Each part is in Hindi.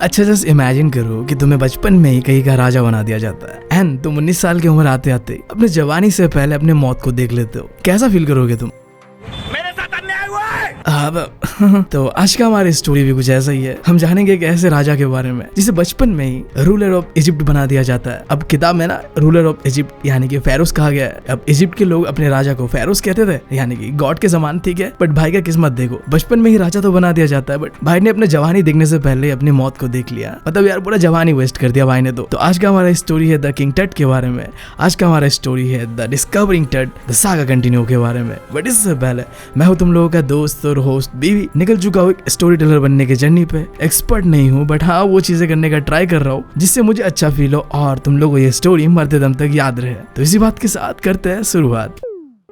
अच्छा जस्ट इमेजिन करो कि तुम्हें बचपन में ही कहीं का राजा बना दिया जाता है एंड तुम 19 साल की उम्र आते आते अपने जवानी से पहले अपने मौत को देख लेते हो। कैसा फील करोगे तुम? मेरे साथ अन्याय हुआ है। तो आज का हमारी स्टोरी भी कुछ ऐसा ही है। हम जानेंगे एक ऐसे राजा के बारे में जिसे बचपन में ही रूलर ऑफ इजिप्ट बना दिया जाता है। अब किताब में ना रूलर ऑफ इजिप्ट यानी कि फेरोस कहा गया है। अब इजिप्ट के लोग अपने राजा को फेरोस कहते थे, यानी कि गॉड के समान, ठीक है। बट भाई का किस्मत देखो, बचपन में ही राजा तो बना दिया जाता है बट भाई ने अपने जवानी देखने से पहले अपनी मौत को देख लिया। मतलब यार पूरा जवानी वेस्ट कर दिया भाई ने तो आज का हमारा स्टोरी है द किंग टट के बारे में। आज का हमारा स्टोरी है द डिस्कवरिंग टट द सागा कंटिन्यू के बारे में। बट इससे पहले मैं हूँ तुम लोगों का दोस्त और होस्ट बीवी, निकल चुका हूँ एक स्टोरी टेलर बनने के जर्नी पे। एक्सपर्ट नहीं हूँ बट हाँ वो चीजें करने का ट्राई कर रहा हूँ जिससे मुझे अच्छा फील हो और तुम लोगों को ये स्टोरी मरते दम तक याद रहे। तो इसी बात के साथ करते हैं शुरुआत।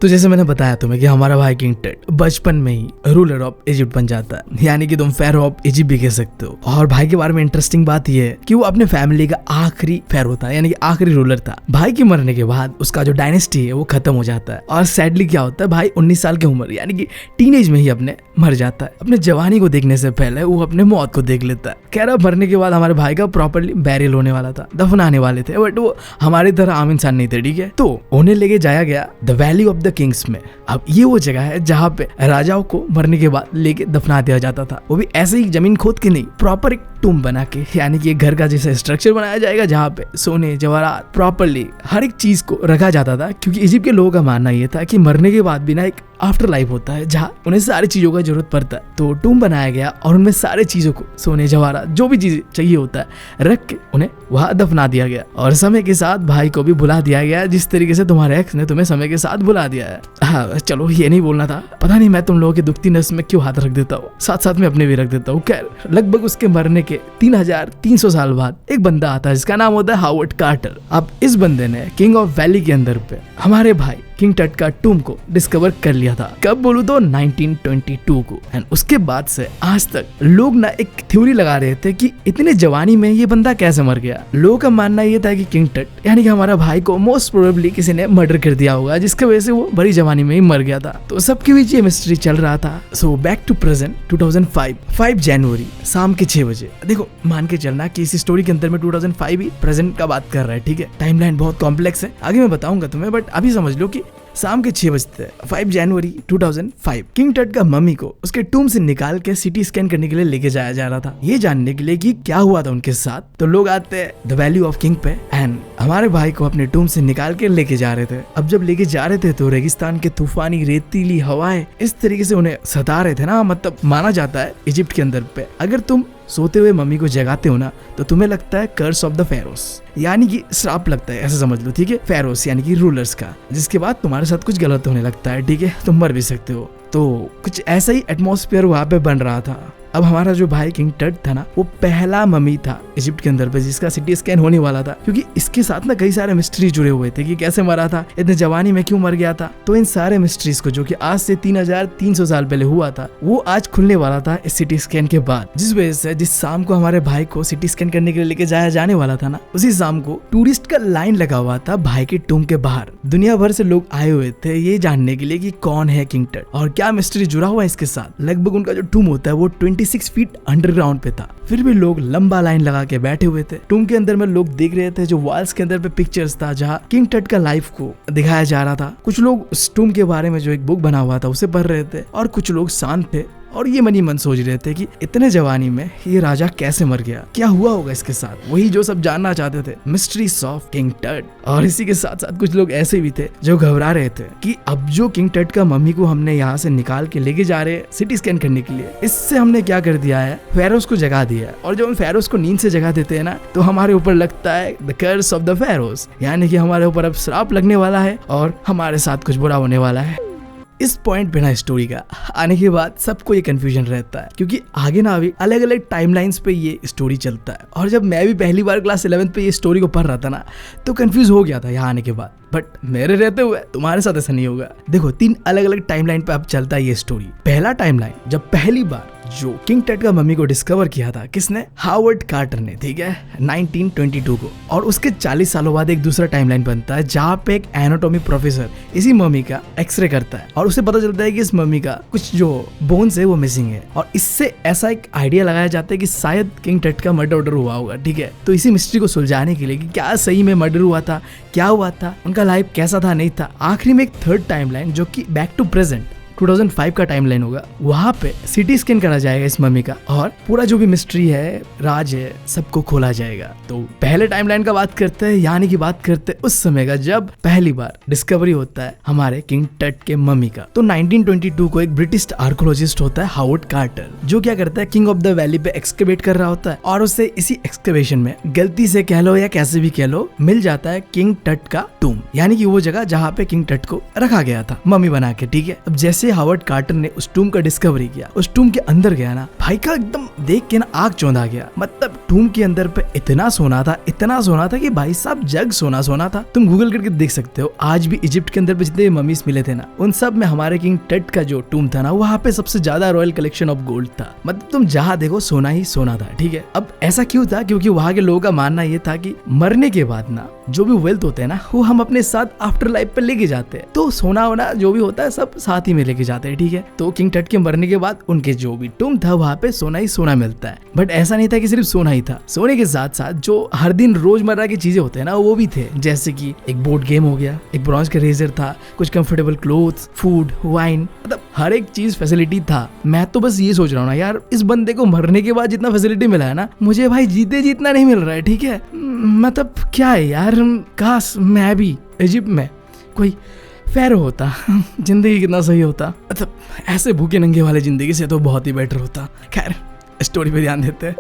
तो जैसे मैंने बताया तुम्हें कि हमारा भाई किंग टट बचपन में ही रूलर ऑफ इजिप्ट बन जाता है, यानी कि तुम फेरो ऑफ इजिप्ट भी कह सकते हो। और भाई के बारे में इंटरेस्टिंग बात यह है कि वो अपने फैमिली का आखिरी फेरो था, यानी कि आखिरी रूलर था। भाई के मरने के बाद उसका जो डायनेस्टी है वो खत्म हो जाता है और सैडली क्या होता है, भाई 19 साल की उम्र यानी कि टीनेज में ही अपने मर जाता है। अपने जवानी को देखने से पहले वो अपने मौत को देख लेता है। कह रहा मरने के बाद हमारे भाई का प्रॉपरली बैरियल होने वाला था, दफनाने वाले थे, बट वो हमारी तरह आम इंसान नहीं थे, ठीक है। तो उन्हें लेके जाया गया the valley of the Kings में। अब ये वो जगह है जहाँ पे राजाओं को मरने के बाद लेके दफना दिया जाता था, वो भी ऐसे ही जमीन खोद के नहीं, प्रॉपर एक टूम बना के, यानी कि एक घर का जैसा स्ट्रक्चर बनाया जाएगा जहाँ पे सोने जवाहरात प्रॉपरली हर एक चीज को रखा जाता था। क्योंकि इजिप्ट के लोगों का मानना ये था कि मरने के बाद भी ना एक आफ्टर लाइफ होता है जहाँ उन्हें सारी चीजों का जरूरत पड़ता है। तो टूम बनाया गया और उनमें सारे चीजों को, सोने जवाहरात जो भी चीजें चाहिए होता है, रख के उन्हें वहां दफना दिया गया। और समय के साथ भाई को भी भुला दिया गया जिस तरीके से तुम्हारे एक्स ने तुम्हें समय के साथ भुला दिया है। हाँ चलो ये नहीं बोलना था, पता नहीं मैं तुम लोगों की दुखती नस में क्यों हाथ रख देता हूँ, साथ साथ में अपने भी रख देता हूँ। खैर लगभग उसके मरने के 3300 साल बाद एक बंदा आता है जिसका नाम होता है हावर्ड कार्टर। अब इस बंदे ने किंग ऑफ वैली के अंदर पे हमारे भाई किंग टट का टूम को डिस्कवर कर लिया था। कब बोलूं तो 1922 को। एंड उसके बाद से आज तक लोग ना एक थ्योरी लगा रहे थे कि इतने जवानी में ये बंदा कैसे मर गया। लोगों का मानना ये था कि किंग टट यानी कि हमारा भाई को मोस्ट प्रोबेबली किसी ने मर्डर कर दिया होगा जिसकी वजह से वो बड़ी जवानी में ही मर गया था। तो सबके बीच ये मिस्ट्री चल रहा था। सो बैक टू प्रेजेंट 2005 5 जनवरी शाम के 6 बजे। देखो मान के चलना कि इस स्टोरी के अंदर में 2005 ही प्रेजेंट का बात कर रहा है, ठीक है। टाइमलाइन बहुत कॉम्प्लेक्स है, आगे मैं बताऊंगा तुम्हें, बट अभी समझ लो कि शाम के 6 बजते 5 जनवरी 2005 किंग टट का मम्मी को उसके टूम से निकाल के सिटी स्कैन करने के लिए लेके जाया जा रहा था, ये जानने के लिए कि क्या हुआ था उनके साथ। तो लोग आते हैं द वैली ऑफ किंग पे एंड हमारे भाई को अपने टूम से निकाल के लेके जा रहे थे। अब जब लेके जा रहे थे तो रेगिस्तान के तूफानी रेतीली हवाएं इस तरीके से उन्हें सता रहे थे ना, मतलब माना जाता है इजिप्ट के अंदर पे अगर तुम सोते हुए मम्मी को जगाते हो ना तो तुम्हें लगता है कर्स ऑफ द फेरोस, यानी कि श्राप लगता है, ऐसा समझ लो, ठीक है। फेरोस यानी कि रूलर्स का, जिसके बाद तुम्हारे साथ कुछ गलत होने लगता है, ठीक है, तुम मर भी सकते हो। तो कुछ ऐसा ही एटमॉस्फेयर वहां पे बन रहा था। अब हमारा जो भाई किंग टट था ना वो पहला मम्मी था इजिप्ट के अंदर पे जिसका सिटी स्कैन होने वाला था, क्योंकि इसके साथ ना कई सारे मिस्ट्री जुड़े हुए थे कि कैसे मरा था, इतने जवानी में क्यों मर गया था। तो इन सारे मिस्ट्रीज को जो कि आज से 3300 साल पहले हुआ था वो आज खुलने वाला था इस सिटी स्कैन के बाद। जिस वजह से जिस शाम को हमारे भाई को सिटी स्कैन करने के लिए लेके जाया जाने वाला था ना, उसी शाम को टूरिस्ट का लाइन लगा हुआ था भाई के टूम के बाहर। दुनिया भर से लोग आए हुए थे ये जानने के लिए कि कौन है किंग टट और क्या मिस्ट्री जुड़ा हुआ है इसके साथ। लगभग उनका जो टूम होता है वो 26 फीट अंडरग्राउंड पे था, फिर भी लोग लंबा लाइन लगा के बैठे हुए थे। टूम के अंदर में लोग देख रहे थे जो वॉल्स के अंदर पे पिक्चर्स था जहाँ किंग टट का लाइफ को दिखाया जा रहा था। कुछ लोग उस टूम के बारे में जो एक बुक बना हुआ था उसे पढ़ रहे थे और कुछ लोग शांत थे और ये मनी मन सोच रहे थे कि इतने जवानी में ये राजा कैसे मर गया, क्या हुआ होगा इसके साथ, वही जो सब जानना चाहते थे, मिस्ट्रीज ऑफ किंग टट। और इसी के साथ साथ कुछ लोग ऐसे भी थे जो घबरा रहे थे कि अब जो किंग टट का मम्मी को हमने यहाँ से निकाल के लेके जा रहे हैं सिटी स्कैन करने के लिए, इससे हमने क्या कर दिया है, फेरोस को जगा दिया है। और जब हम फेरोस को नींद से जगा देते हैं ना तो हमारे ऊपर लगता है the curse of the pharaohs, यानी कि हमारे ऊपर अब श्राप लगने वाला है और हमारे साथ कुछ बुरा होने वाला है। इस पॉइंट पे ना स्टोरी का आने के बाद सबको ये कंफ्यूजन रहता है क्योंकि आगे ना अभी अलग अलग टाइमलाइंस पे ये स्टोरी चलता है। और जब मैं भी पहली बार क्लास 11th पे ये स्टोरी को पढ़ रहा था ना तो कंफ्यूज हो गया था यहाँ आने के बाद, बट मेरे रहते हुए तुम्हारे साथ ऐसा नहीं होगा। देखो 3 अलग अलग टाइमलाइन पे अब चलता है ये स्टोरी। पहला टाइमलाइन जब पहली बार जो किंग टट का मम्मी को डिस्कवर किया था किसने? हावर्ड कार्टर ने, ठीक है, 1922 को। और उसके 40 सालों बाद एक दूसरा टाइमलाइन बनता है जहाँ पे एक एनाटॉमी प्रोफेसर इसी मम्मी का एक्सरे करता है और उसे पता चलता है कि इस मम्मी का कुछ जो बोन्स है वो मिसिंग है। और इससे ऐसा एक आइडिया लगाया जाता है कि शायद किंग टट का मर्डर हुआ होगा, ठीक है। तो इसी मिस्ट्री को सुलझाने के लिए कि क्या सही में मर्डर हुआ था, क्या हुआ था, उनका लाइफ कैसा था, नहीं था, आखिरी में एक थर्ड टाइमलाइन जो कि बैक टू प्रेजेंट 2005 का टाइमलाइन होगा, वहां पे सिटी स्कैन करा जाएगा इस मम्मी का और पूरा जो भी मिस्ट्री है, राज है, सबको खोला जाएगा। तो पहले टाइमलाइन का बात करते हैं, यानी कि बात करते हैं उस समय का जब पहली बार डिस्कवरी होता है हमारे किंग टट के मम्मी का। तो 1922 को एक ब्रिटिश आर्कोलॉजिस्ट होता है हावर्ड कार्टर, जो क्या करता है किंग ऑफ द वैली पे एक्सकेवेट कर रहा होता है और उसे इसी एक्सकेवेशन में गलती से कह लो या कैसे भी कह लो मिल जाता है किंग टट का टूम, यानी कि वो जगह जहाँ पे किंग टट को रखा गया था मम्मी बना के, ठीक है। अब जैसे हावर्ड कार्टर ने उस टूम का डिस्कवरी किया, उस टूम के अंदर गया ना, भाई का एकदम देख के ना आग चौंधा गया। मतलब टूम के अंदर पे इतना सोना था, इतना सोना था कि भाई साहब जग सोना सोना था। तुम गूगल करके देख सकते हो, आज भी इजिप्ट के अंदर पे जितने मम्मीज मिले थे ना, उन सब में हमारे किंग टट का जो टूम था ना, वहाँ पे सबसे ज्यादा रॉयल कलेक्शन ऑफ गोल्ड था। मतलब तुम जहाँ देखो सोना ही सोना था, ठीक है। अब ऐसा क्यों था? क्योंकि वहाँ के लोगों का मानना ये था कि मरने के बाद ना जो भी वेल्थ होते हैं ना, वो हम अपने साथ आफ्टर लाइफ पे लेके जाते हैं। तो सोना वोना जो भी होता है सब साथ ही में लेके जाते हैं, ठीक है। तो किंग टट के मरने के बाद उनके जो भी टूम था वहाँ पे सोना ही सोना मिलता है। बट ऐसा नहीं था कि सिर्फ सोना ही था, सोने के साथ साथ जो हर दिन रोजमर्रा की चीजें होते हैं ना, वो भी थे। जैसे कि एक बोर्ड गेम हो गया, एक ब्रॉन्ज का रेजर था, कुछ कंफर्टेबल क्लोथ्स, फूड, वाइन, मतलब हर एक चीज फैसिलिटी था। मैं तो बस ये सोच रहा हूँ ना यार, इस बंदे को मरने के बाद जितना फैसिलिटी मिला है ना, मुझे भाई जीते जितना नहीं मिल रहा है, ठीक है। मतलब क्या है यार, काश मैं भी इजिप्ट में कोई फेरो होता, जिंदगी कितना सही होता। मतलब ऐसे भूखे नंगे वाले जिंदगी से तो बहुत ही बेटर होता। खैर स्टोरी पे ध्यान देते हैं।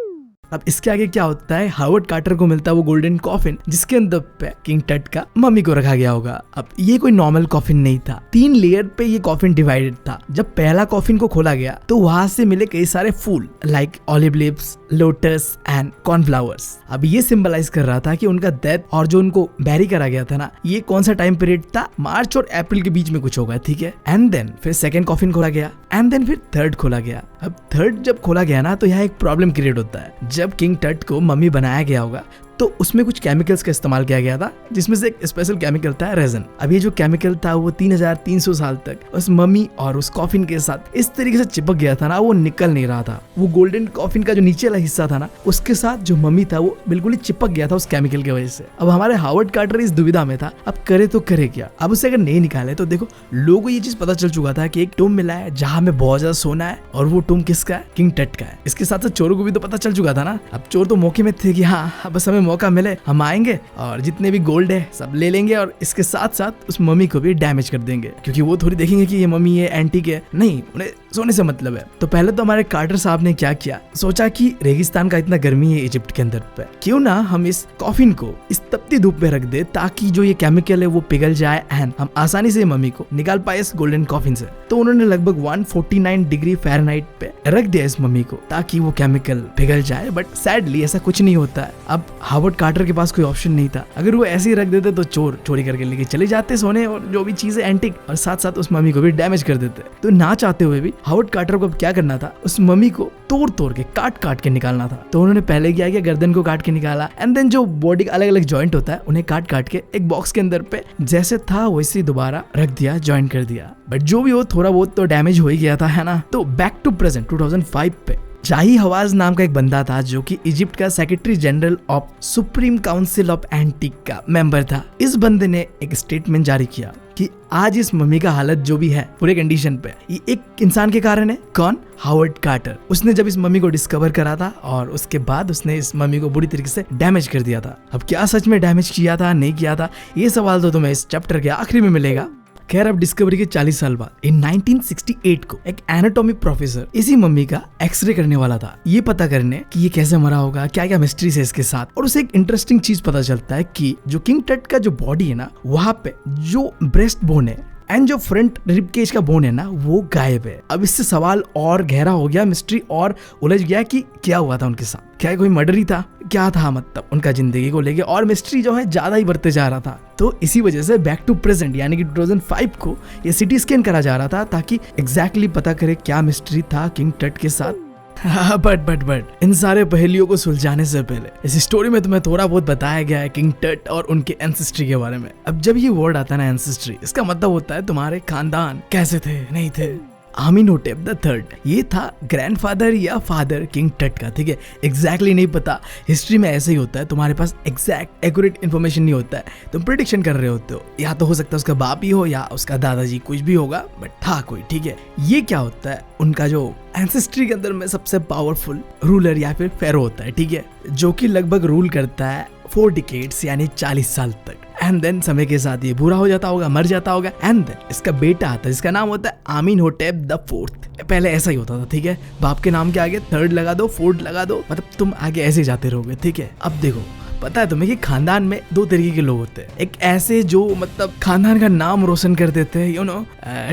अब इसके आगे क्या होता है, हावर्ड कार्टर को मिलता है वो गोल्डन कॉफिन जिसके अंदर पे किंग टट का मम्मी को रखा गया होगा। अब ये कोई नॉर्मल कॉफिन नहीं था, 3 लेयर पे ये कॉफिन डिवाइडेड था। जब पहला कॉफिन को खोला गया तो वहां से मिले कई सारे फूल like olive lips, lotus and cornflowers. अब ये सिंबलाइज कर रहा था कि उनका डेथ और जो उनको बैरी करा गया था ना, ये कौन सा टाइम पीरियड था, मार्च और अप्रैल के बीच में कुछ होगा, ठीक है। एंड देन फिर सेकंड कॉफिन खोला गया एंड देन फिर थर्ड खोला गया। अब थर्ड जब खोला गया ना, तो यहाँ एक प्रॉब्लम क्रिएट होता है। जब किंग टट को मम्मी बनाया गया होगा तो उसमें कुछ केमिकल्स का इस्तेमाल किया गया था, जिसमें से एक स्पेशल केमिकल था रेजन। अब ये जो केमिकल था वो 3300 साल तक उस मम्मी और उस कॉफिन के साथ इस तरीके से चिपक गया था ना, वो निकल नहीं रहा था। वो गोल्डन कॉफिन का जो नीचे वाला हिस्सा था ना, उसके साथ जो मम्मी था वो बिल्कुल ही चिपक गया था उस केमिकल की वजह से। अब हमारे हावर्ड कार्टर इस दुविधा में था, अब करे तो करे क्या। अब उसे अगर नहीं निकाले तो देखो, लोगों को ये चीज पता चल चुका था कि एक टूम मिला है जहाँ में बहुत ज्यादा सोना है, और वो टूम किसका है, किंग टट का है। इसके साथ साथ चोरों को भी तो पता चल चुका था ना। अब चोर तो मौके में थे कि हाँ बस हमें मौका मिले, हम आएंगे और जितने भी गोल्ड है सब ले लेंगे, और इसके साथ साथ उस मम्मी को भी डैमेज कर देंगे, क्योंकि वो थोड़ी देखेंगे कि ये मम्मी है एंटीक है, नहीं, उन्हें सोने से मतलब है। तो पहले तो हमारे कार्टर साहब ने क्या किया, सोचा कि रेगिस्तान का इतना गर्मी है इजिप्ट के अंदर पे, क्यों ना हम इस कॉफिन को इस तपती धूप में रख दे, ताकि जो ये केमिकल है वो पिघल जाए एंड हम आसानी से मम्मी को निकाल पाए इस गोल्डन कॉफिन से। तो उन्होंने लगभग 149 डिग्री फ़ारेनहाइट पे रख दिया इस मम्मी को, ताकि वो केमिकल पिघल जाए। बट सैडली ऐसा कुछ नहीं होता है। अब हावर्ड कार्टर के पास कोई ऑप्शन नहीं था, अगर वो ऐसे ही रख देते तो चोर चोरी करके लेके चले जाते सोने और जो भी चीजें एंटिक, और साथ साथ उस मम्मी को भी डैमेज कर देते। तो ना चाहते हुए भी हावर्ड कार्टर को अब क्या करना था, उस मम्मी को तोड़ तोड़ के काट के निकालना था। तो उन्होंने पहले क्या किया, गर्दन को काट के निकाला एंड देन जो बॉडी का अलग अलग जॉइंट होता है उन्हें काट के एक बॉक्स के अंदर पे जैसे था वैसे दोबारा रख दिया, ज्वाइन कर दिया। बट जो भी हो, थोड़ा बहुत तो डैमेज हो ही गया था, है ना। तो बैक टू प्रेजेंट 2005 पे जाही हवाज नाम का एक बंदा था, जो कि इजिप्ट का secretary general of supreme council of antique का मेंबर था। इस बंदे ने एक स्टेटमेंट जारी किया कि आज इस मम्मी का हालत जो भी है पूरे कंडीशन पे, ये एक इंसान के कारण है। कौन? Howard Carter. उसने जब इस मम्मी को डिस्कवर करा था और उसके बाद उसने इस मम्मी को बुरी तरीके से डैमेज कर दिया था। अब क्या सच में डैमेज किया था, नहीं किया था, ये सवाल तो तुम्हें इस चैप्टर के आखिरी में मिलेगा। खैर, अब डिस्कवरी के 40 साल बाद इन 1968 को एक एनाटॉमी प्रोफेसर इसी मम्मी का एक्सरे करने वाला था, ये पता करने कि ये कैसे मरा होगा, क्या क्या मिस्ट्रीज है इसके साथ। और उसे एक इंटरेस्टिंग चीज पता चलता है कि जो किंग टट का जो बॉडी है ना, वहां पे जो ब्रेस्ट बोन है एंड जो फ्रंट रिब केज का बोन है ना, वो गायब है। अब इससे सवाल और गहरा हो गया, मिस्ट्री और उलझ गया कि क्या हुआ था उनके साथ, क्या कोई मर्डर ही था, क्या था मतलब उनका जिंदगी को लेके, और मिस्ट्री जो है ज्यादा ही बढ़ते जा रहा था। तो इसी वजह से बैक टू प्रेजेंट यानी कि 2005 को ये सिटी स्कैन करा जा रहा था, ताकि एग्जैक्टली पता करे क्या मिस्ट्री था किंग टट के साथ। बट इन सारे पहेलियों को सुलझाने से पहले इस स्टोरी में तुम्हें थोड़ा बहुत बताया गया है किंग टट और उनके एंसेस्ट्री के बारे में। अब जब ये वर्ड आता है ना एंसेस्ट्री, इसका मतलब होता है तुम्हारे खानदान कैसे थे, नहीं थे। आमीनहोटेप द थर्ड, ये था ग्रैंडफादर या फादर किंग टट का, ठीक है। एग्जैक्टली नहीं पता, हिस्ट्री में ऐसे ही होता है, तुम्हारे पास एग्जैक्ट एक्यूरेट इन्फॉर्मेशन नहीं होता है, तुम प्रेडिक्शन कर रहे होते हो, या तो हो सकता है उसका बाप ही हो या उसका दादाजी, कुछ भी होगा, बट था कोई, ठीक है। ये क्या होता है, उनका जो एंसेस्ट्री के अंदर में सबसे पावरफुल रूलर या फिर फेरो होता है, ठीक है, जो कि लगभग रूल करता है 4 डिकेड्स यानी 40 साल तक। एंड देन समय के साथ ये बुरा हो जाता होगा, मर जाता होगा, एंड देन इसका बेटा आता है जिसका नाम होता है आमीनहोटेप द फोर्थ। पहले ऐसा ही होता था, ठीक है, बाप के नाम के आगे थर्ड लगा दो, फोर्थ लगा दो, मतलब तुम आगे ऐसे जाते रहोगे, ठीक है। अब देखो, पता है तुम्हें कि खानदान में 2 तरीके के लोग होते हैं, एक ऐसे जो मतलब खानदान का नाम रोशन कर देते हैं, यू नो,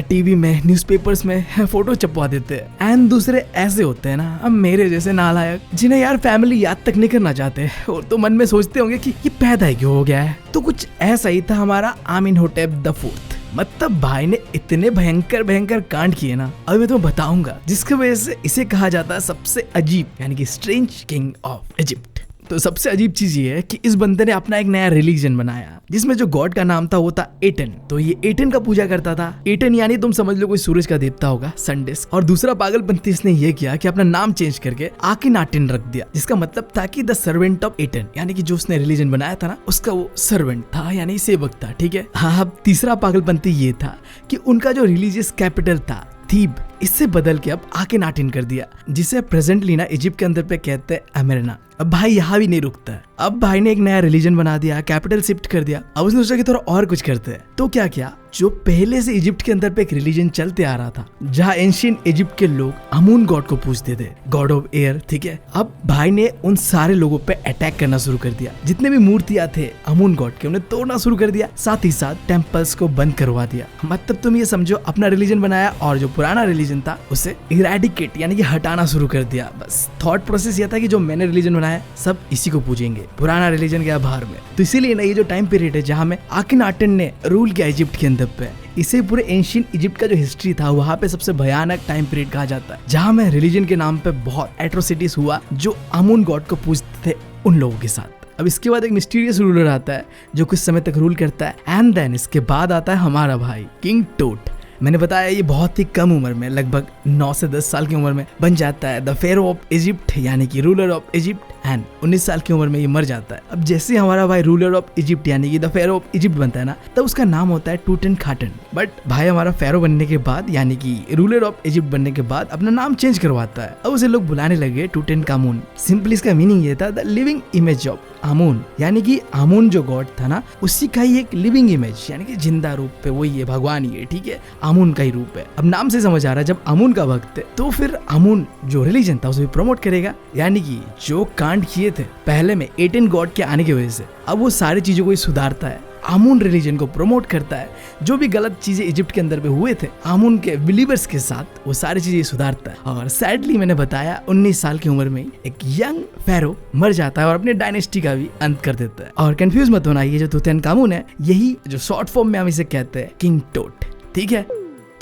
टीवी में, न्यूज़पेपर्स में फोटो छपवा देते हैं, एंड दूसरे ऐसे होते हैं ना, अब मेरे जैसे नालायक, जिन्हें यार फैमिली याद तक नहीं करना चाहते, और तो मन में सोचते होंगे कि ये पैदा ही क्यों हो गया है। तो कुछ ऐसा ही था हमारा आमीनहोटेप द फोर्थ। मतलब भाई ने इतने भयंकर कांड किए ना, अभी मैं तुम्हें बताऊंगा, जिसकी वजह से इसे कहा जाता है सबसे अजीब यानी कि स्ट्रेंज किंग ऑफ इजिप्ट। तो सबसे अजीब चीज ये है कि इस बंदे ने अपना एक नया रिलीजन बनाया, जिसमें जो गॉड का नाम था वो था एटन। तो ये एटन का पूजा करता था। एटन यानी तुम समझ लो कोई सूरज का देवता होगा, सनडिस्क। और दूसरा पागलपंती इसने ये किया कि अपना नाम चेंज करके आकिनाटिन रख दिया, जिसका मतलब था कि द सर्वेंट ऑफ एटन, यानी कि जो उसने रिलीजन बनाया था ना, उसका वो सर्वेंट था यानी सेवक था, ठीक है। हाँ, अब तीसरा पागलपंती ये था कि उनका जो रिलीजियस कैपिटल था थीब, इससे बदल के अब आकिनाटिन कर दिया, जिसे प्रेजेंटली ना इजिप्ट के अंदर पे कहते हैं एमेरना। अब भाई यहाँ भी नहीं रुकता है, अब भाई ने एक नया रिलीजन बना दिया, कैपिटल शिफ्ट कर दिया। अब उसने सोचा कि थोड़ा और कुछ करते हैं, तो क्या किया, जो पहले से इजिप्ट के अंदर पे एक रिलीजन चलते आ रहा था, जहाँ एंशिएंट इजिप्ट के लोग अमून गॉड को पूजते थे, गॉड ऑफ एयर, ठीक है। अब भाई ने उन सारे लोगों पे अटैक करना शुरू कर दिया, जितने भी मूर्तियां थे अमून गॉड के, उन्हें तोड़ना शुरू कर दिया, साथ ही साथ टेम्पल्स को बंद करवा दिया। मतलब तुम ये समझो, अपना रिलीजन बनाया और जो पुराना रिलीजन था उसे इरेडिकेट यानी कि हटाना शुरू कर दिया। बस थॉट प्रोसेस ये था कि जो मैंने रिलीजन बनाया सब इसी को पूजेंगे, पुराना रिलीजन गया बाहर में। तो इसीलिए ना ये जो टाइम पीरियड है जहाँ में आकिनाटिन ने रूल किया इजिप्ट के अंदर पे, इसे पूरे एंशिएंट इजिप्ट का जो हिस्ट्री था वहाँ पे सबसे भयानक टाइम पीरियड कहा जाता है, जहाँ में रिलीजन के नाम पे बहुत एट्रोसिटीज हुआ जो अमून गॉड को पूजते थे उन लोगों के साथ। अब इसके बाद एक मिस्टीरियस रूलर आता है जो कुछ समय तक रूल करता है, एंड देन इसके बाद आता है हमारा भाई किंग टोट। मैंने बताया ये बहुत ही कम उम्र में, लगभग 9 से 10 साल की उम्र में बन जाता है द फेरो ऑफ इजिप्ट यानी कि रूलर ऑफ इजिप्ट, एंड 19 साल की उम्र में ये मर जाता है। अब जैसे हमारा भाई रूलर ऑफ इजिप्ट यानी कि द फेरो ऑफ इजिप्ट बनता है ना, तब उसका नाम होता है टूटनखाटन। बट भाई हमारा फेरो बनने के बाद यानी कि रूलर ऑफ इजिप्ट बनने के बाद अपना नाम चेंज करवाता है। अब उसे लोग बुलाने लगे टूटनखामुन। सिंपली इसका मीनिंग ये था द लिविंग इमेज ऑफ आमून, यानी कि आमून जो गॉड था ना, उसी का ही एक लिविंग इमेज यानी कि जिंदा रूप पे वही है, भगवान ही है, ठीक है, आमून का ही रूप है। अब नाम से समझ आ रहा है, जब आमून का भक्त है तो फिर आमून जो रिलीजन था उसे भी प्रमोट करेगा, यानी कि जो कांड किए थे पहले में 18 गॉड के आने की वजह से, अब वो सारी चीजों को ही सुधारता है, आमून रिलीजन को प्रमोट करता है। जो भी गलत चीजें इजिप्ट के अंदर पे हुए थे आमून के बिलीवर्स के साथ, वो सारी चीजें सुधारता है। और सैडली मैंने बताया 19 साल की उम्र में एक यंग फेरो मर जाता है और अपने डायनेस्टी का भी अंत कर देता है। और कंफ्यूज मत होना, ये जो टूटनखामुन है यही जो शॉर्ट फॉर्म में हम इसे कहते हैं किंग टोट, ठीक है।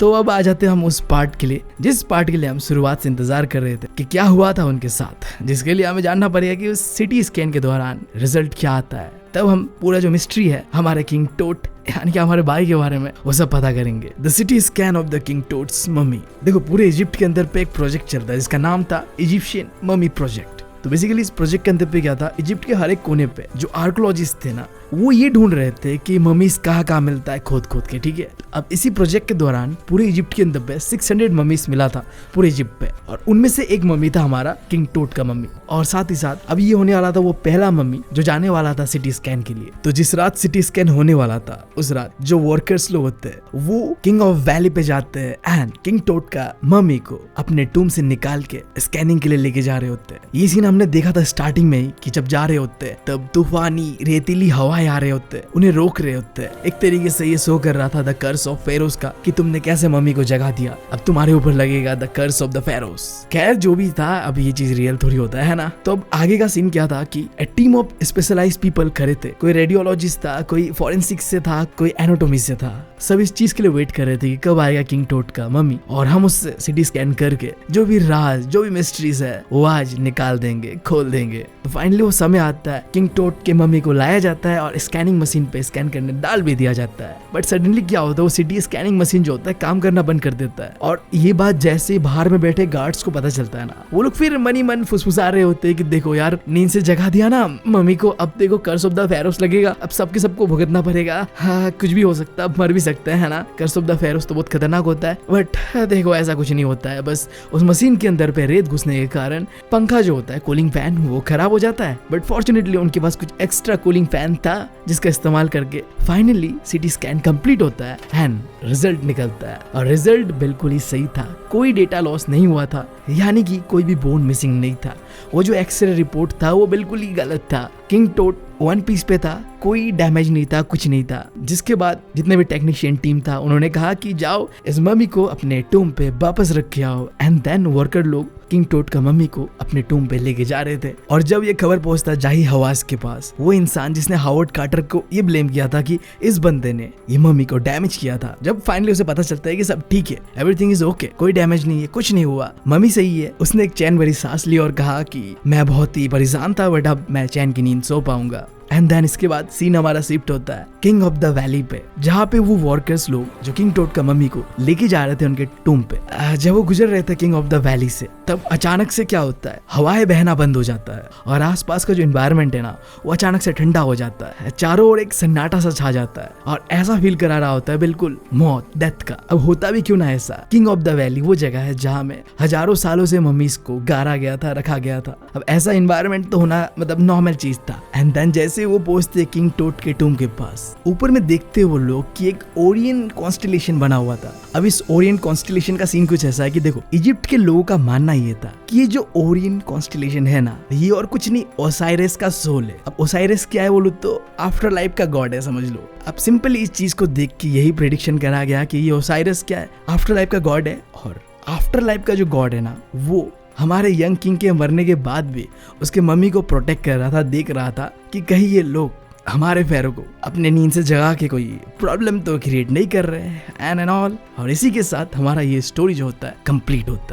तो अब आ जाते हैं हम उस पार्ट के लिए, जिस पार्ट के लिए हम शुरुआत से इंतजार कर रहे थे कि क्या हुआ था उनके साथ, जिसके लिए हमें जानना पड़ेगा कि उस सिटी स्कैन के दौरान रिजल्ट क्या आता है। तब हम पूरा जो मिस्ट्री है हमारे किंग टोट यानी कि हमारे भाई के बारे में वो सब पता करेंगे। The CT scan of the king टोट्स mummy. देखो पूरे इजिप्ट के अंदर पे एक प्रोजेक्ट चलता है जिसका नाम था इजिप्शियन मम्मी प्रोजेक्ट। तो बेसिकली इस प्रोजेक्ट के अंदर पे क्या था, इजिप्ट के हर एक कोने पे जो आर्कोलॉजिस्ट थे ना, वो ये ढूंढ रहे थे कि मम्मीज कहाँ मिलता है खोद के, ठीक है। अब इसी प्रोजेक्ट के दौरान पूरे इजिप्ट के अंदर पे 600 मम्मीज मिला था पूरे इजिप्ट पे, और उनमें से एक मम्मी था हमारा किंग टोट का मम्मी। और साथ ही साथ अब ये होने वाला था वो पहला मम्मी जो जाने वाला था सिटी स्कैन के लिए। तो जिस रात सिटी स्कैन होने वाला था उस रात जो वर्कर्स लोग होते हैं वो किंग ऑफ वैली पे जाते हैं एंड किंग टोट का मम्मी को अपने टूम से निकाल के स्कैनिंग के लिए लेके जा रहे होते हैं। ये सीन हमने देखा था स्टार्टिंग में ही कि जब जा रहे होते तब तूफानी रेतीली हवाएं आ रहे होते, उन्हें रोक रहे होते। एक तरीके से ये शो कर रहा था द कर्स ऑफ फेरोज का कि तुमने कैसे मम्मी को जगा दिया, अब तुम्हारे ऊपर लगेगा the curse of the pharaohs. खैर जो भी था, अब ये चीज रियल थोड़ी होता है ना। तो अब आगे का सीन क्या था कि ए टीम ऑफ स्पेशलाइज्ड पीपल खड़े थे। कोई रेडियोलॉजिस्ट था, कोई फॉरेंसिक्स से था, कोई एनाटॉमी से था। सब इस चीज के लिए वेट कर रहे थे कि कब आएगा किंग टोट का मम्मी और हम उससे सिटी स्कैन करके जो भी राज, जो भी मिस्ट्रीज है वो आज निकाल देंगे, खोल देंगे। तो फाइनली वो समय आता है, किंग टोट के मम्मी को लाया जाता है और स्कैनिंग मशीन पे स्कैन करने डाल भी दिया जाता है। बट सडनली क्या होता है, वो सिटी स्कैनिंग मशीन जो होता है काम करना बंद कर देता है। और ये बात जैसे ही बाहर में बैठे गार्ड्स को पता चलता है ना, वो लोग फिर मनी मन फुसफुसा रहे होते हैं कि देखो यार, नींद से जगा दिया ना मम्मी को, अब देखो कर्स ऑफ द फेरोज लगेगा, अब सबके सबको भुगतना पड़ेगा। हाँ, कुछ भी हो सकता है, मर भी सकते हैं, है ना। कर्स ऑफ द फेरोज तो बहुत खतरनाक होता है। बट देखो ऐसा कुछ नहीं होता है, बस उस मशीन के अंदर पे रेत घुसने के कारण पंखा जो होता है, कूलिंग फैन, वो खराब हो जाता है। बट फॉर्चुनेटली उनके पास कुछ एक्स्ट्रा कूलिंग फैन था जिसका इस्तेमाल करके फाइनली सिटी स्कैन कंप्लीट होता है एंड रिजल्ट निकलता है। और रिजल्ट बिल्कुल ही सही था, कोई डेटा लॉस नहीं हुआ था, यानी कि कोई भी बोन मिसिंग नहीं था। वो जो एक्सरे रिपोर्ट था वो बिल्कुल ही गलत था। किंग टोट वन पीस पे था, कोई डैमेज नहीं था, कुछ नहीं था। जिसके बाद जितने भी टेक्नीशियन टीम था उन्होंने कहा कि जाओ इस मम्मी को अपने टूम पे वापस रख के आओ। एंड देन वर्कर लोग किंग टोट का मम्मी को अपने टूम पे लेके जा रहे थे। और जब ये खबर पहुंचता जाही हवास के पास, वो इंसान जिसने हावर्ड कार्टर को ये ब्लेम किया था कि इस बंदे ने ये मम्मी को डैमेज किया था, जब फाइनली उसे पता चलता है कि सब ठीक है, एवरीथिंग इज ओके, कोई डैमेज नहीं है, कुछ नहीं हुआ, मम्मी सही है, उसने एक चैन भरी सांस ली और कहा कि मैं बहुत ही परेशान था बट अब मैं चैन की नींद सो पाऊंगा। एंड देन इसके बाद सीन हमारा शिफ्ट होता है किंग ऑफ द वैली पे, जहाँ पे वो वर्कर्स लोग जो किंग टोट का मम्मी को लेके जा रहे थे उनके टूम पे, जब वो गुजर रहे थे किंग ऑफ द वैली से, तब अचानक से क्या होता है, हवाएं बहना बंद हो जाता है और आसपास का जो एनवायरनमेंट है ना वो अचानक से ठंडा हो जाता है। चारों ओर एक सन्नाटा सा छा जाता है और ऐसा फील करा रहा होता है बिल्कुल मौत, डेथ का। अब होता भी क्यों ना ऐसा, किंग ऑफ द वैली वो जगह है जहाँ में हजारों सालों से मम्मीज को गाड़ा गया था, रखा गया था। अब ऐसा एनवायरनमेंट तो होना मतलब नॉर्मल चीज था। एंड देन जैसे वो पहुंचते किंग टोट के टूम के पास, ऊपर में देखते वो लोग कि एक ओरियन कॉन्स्टेलेशन बना हुआ था। अब इस ओरियन कॉन्स्टेलेशन का सीन कुछ ऐसा है कि देखो, इजिप्ट के लोगों का मानना ये था कि ये जो ओरियन कॉन्स्टेलेशन है ना, ये और कुछ नहीं ओसाइरस का सोल है। अब ओसाइरस क्या है बोलो तो आफ्टर लाइफ का गॉड है, समझ लो। अब सिंपली इस चीज को देख के यही प्रेडिक्शन करा गया कि ये ओसाइरस क्या है, आफ्टर लाइफ का गॉड है। और आफ्टर लाइफ का जो गॉड है ना, वो हमारे यंग किंग के मरने के बाद भी उसके मम्मी को प्रोटेक्ट कर रहा था, देख रहा था कि कहीं ये लोग हमारे फेरो को अपने नींद से जगा के कोई प्रॉब्लम तो क्रिएट नहीं कर रहे हैं एंड ऑल। और इसी के साथ हमारा ये स्टोरी जो होता है कंप्लीट होता है।